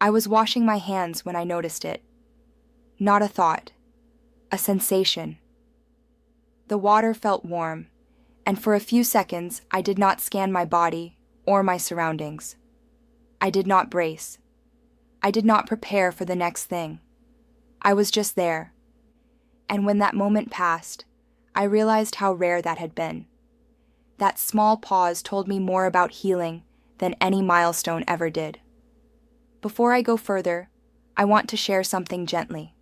I was washing my hands when I noticed it. Not a thought, a sensation. The water felt warm, and for a few seconds I did not scan my body or my surroundings. I did not brace. I did not prepare for the next thing. I was just there. And when that moment passed, I realized how rare that had been. That small pause told me more about healing than any milestone ever did. Before I go further, I want to share something gently.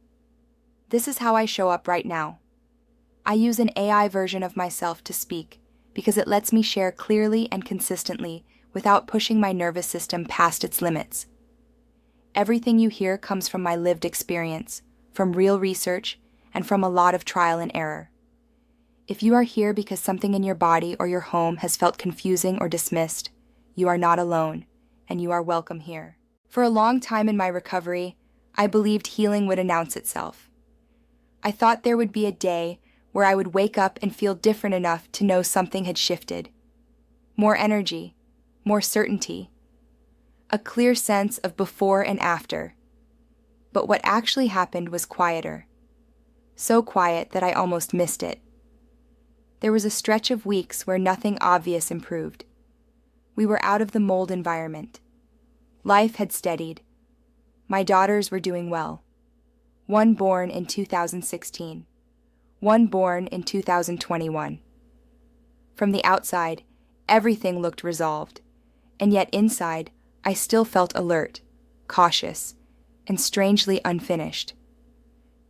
This is how I show up right now. I use an AI version of myself to speak because it lets me share clearly and consistently without pushing my nervous system past its limits. Everything you hear comes from my lived experience, from real research, and from a lot of trial and error. If you are here because something in your body or your home has felt confusing or dismissed, you are not alone, and you are welcome here. For a long time in my recovery, I believed healing would announce itself. I thought there would be a day where I would wake up and feel different enough to know something had shifted. More energy, more certainty, a clear sense of before and after. But what actually happened was quieter. So quiet that I almost missed it. There was a stretch of weeks where nothing obvious improved. We were out of the mold environment. Life had steadied. My daughters were doing well. One born in 2016. One born in 2021. From the outside, everything looked resolved, and yet inside, I still felt alert, cautious, and strangely unfinished.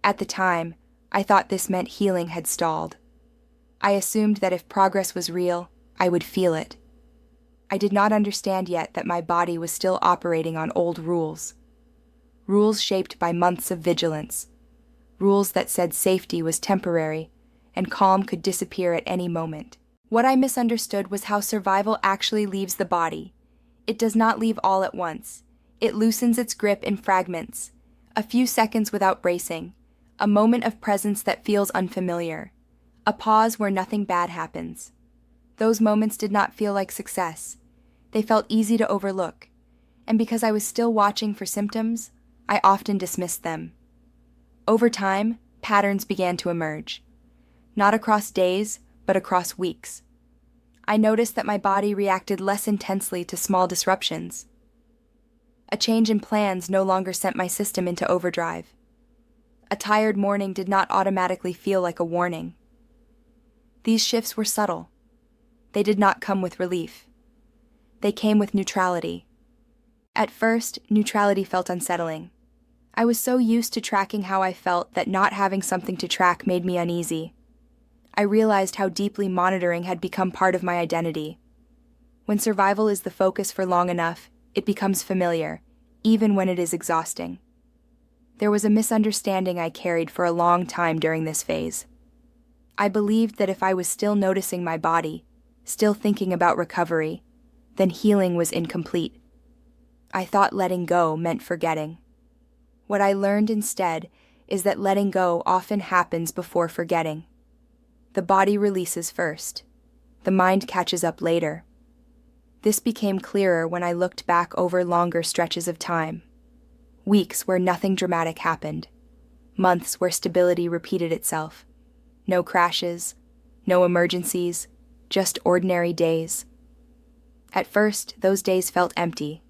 At the time, I thought this meant healing had stalled. I assumed that if progress was real, I would feel it. I did not understand yet that my body was still operating on old rules. Rules shaped by months of vigilance. Rules that said safety was temporary and calm could disappear at any moment. What I misunderstood was how survival actually leaves the body. It does not leave all at once. It loosens its grip in fragments. A few seconds without bracing. A moment of presence that feels unfamiliar. A pause where nothing bad happens. Those moments did not feel like success. They felt easy to overlook. And because I was still watching for symptoms, I often dismissed them. Over time, patterns began to emerge. Not across days, but across weeks. I noticed that my body reacted less intensely to small disruptions. A change in plans no longer sent my system into overdrive. A tired morning did not automatically feel like a warning. These shifts were subtle. They did not come with relief. They came with neutrality. At first, neutrality felt unsettling. I was so used to tracking how I felt that not having something to track made me uneasy. I realized how deeply monitoring had become part of my identity. When survival is the focus for long enough, it becomes familiar, even when it is exhausting. There was a misunderstanding I carried for a long time during this phase. I believed that if I was still noticing my body, still thinking about recovery, then healing was incomplete. I thought letting go meant forgetting. What I learned instead is that letting go often happens before forgetting. The body releases first. The mind catches up later. This became clearer when I looked back over longer stretches of time. Weeks where nothing dramatic happened. Months where stability repeated itself. No crashes, no emergencies, just ordinary days. At first, those days felt empty.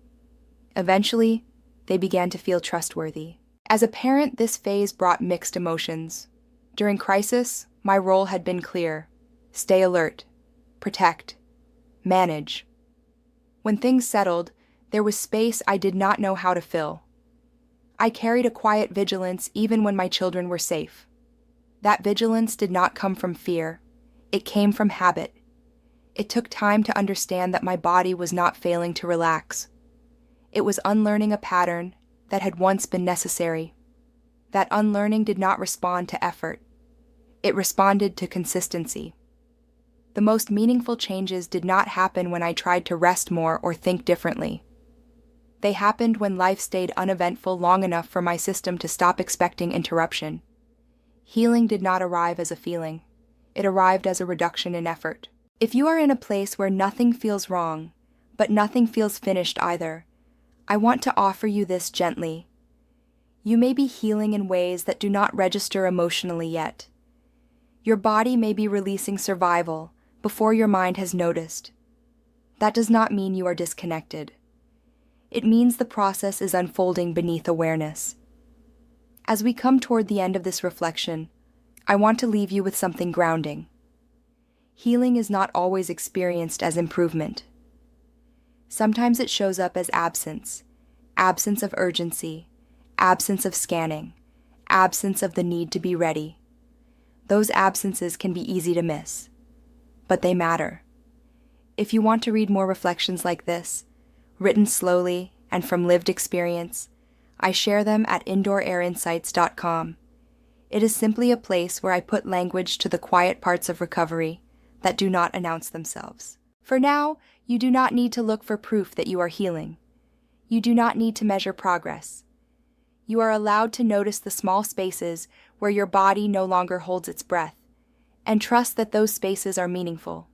Eventually, they began to feel trustworthy. As a parent, this phase brought mixed emotions. During crisis, my role had been clear. Stay alert, protect, manage. When things settled, there was space I did not know how to fill. I carried a quiet vigilance even when my children were safe. That vigilance did not come from fear. It came from habit. It took time to understand that my body was not failing to relax. It was unlearning a pattern that had once been necessary. That unlearning did not respond to effort. It responded to consistency. The most meaningful changes did not happen when I tried to rest more or think differently. They happened when life stayed uneventful long enough for my system to stop expecting interruption. Healing did not arrive as a feeling. It arrived as a reduction in effort. If you are in a place where nothing feels wrong, but nothing feels finished either, I want to offer you this gently. You may be healing in ways that do not register emotionally yet. Your body may be releasing survival before your mind has noticed. That does not mean you are disconnected. It means the process is unfolding beneath awareness. As we come toward the end of this reflection, I want to leave you with something grounding. Healing is not always experienced as improvement. Sometimes it shows up as absence of urgency, absence of scanning, absence of the need to be ready. Those absences can be easy to miss, but they matter. If you want to read more reflections like this, written slowly and from lived experience, I share them at indoorarinsights.com. It is simply a place where I put language to the quiet parts of recovery that do not announce themselves. For now, you do not need to look for proof that you are healing. You do not need to measure progress. You are allowed to notice the small spaces where your body no longer holds its breath, and trust that those spaces are meaningful.